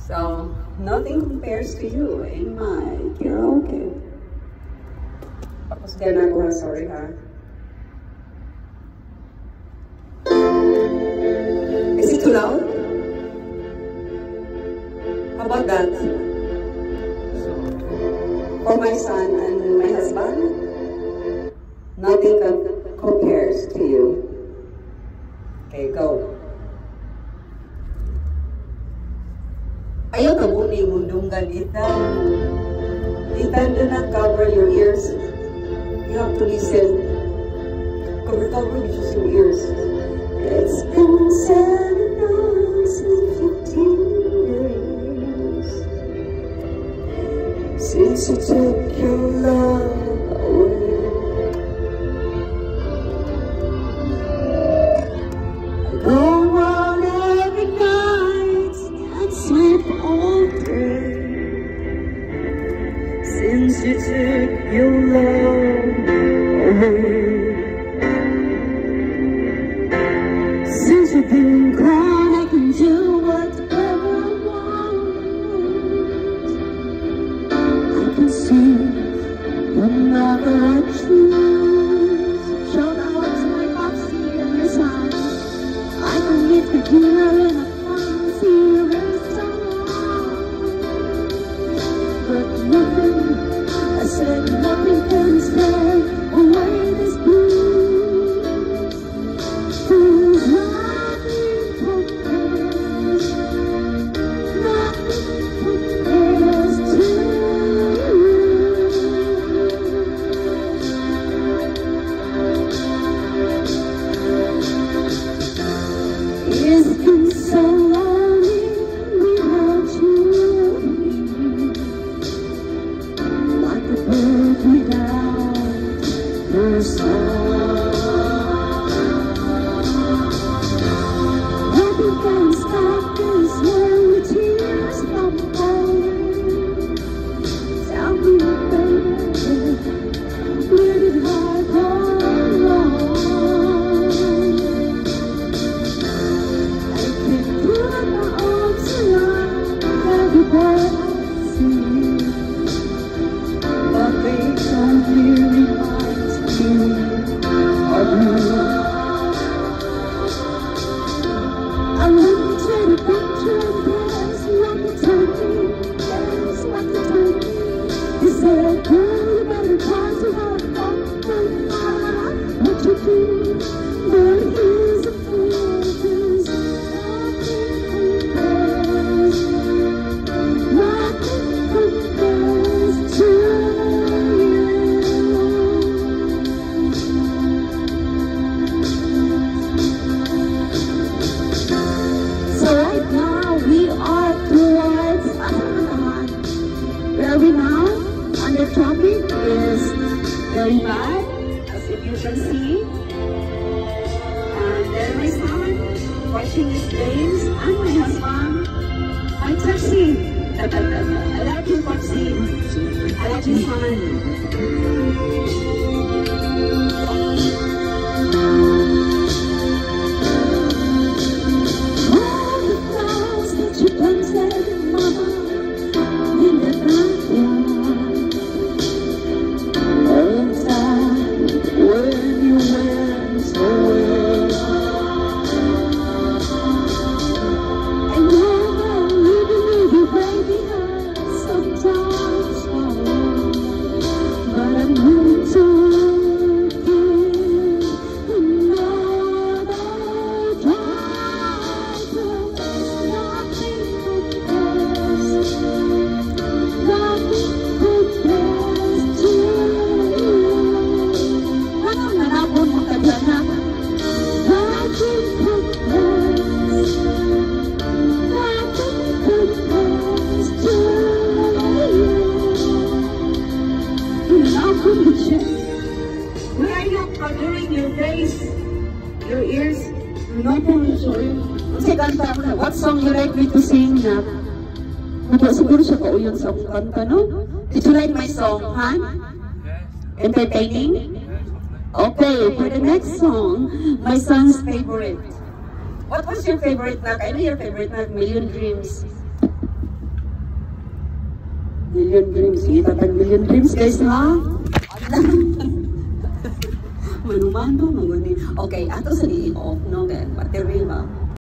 So, nothing compares to you in my karaoke. Tapos ganun ako, sorry ha. Is it too loud? How about that? For my son and my husband, nothing compares to you. Okay, go. Ayaw ka muna yung mundunggan, Ethan. Ethan, do not cover your ears. You have to listen. Cover just your ears. It's been 7 months and 15 days since you took your love away. I go out every night, can't sleep all day since you took your love away. Since you've been gone, I can do whatever I want. I can see whenever I choose. Show the heart to my popsy and his hand. I can lift the gear and I can't see his song. But nothing, I said nothing can stand away this blue. What song you like me to sing na? Siguro siya kauyon sa akong kanta, no? Did you like my song, Han? Entertaining? Okay, for the next song, my son's favorite. What was your favorite, Nak? I know your favorite, Nak, Million Dreams. Million dreams. Sige, tatag million dreams, guys, ha? Manumando, maguni. Okay, ato sa i-off, no? Battery ba?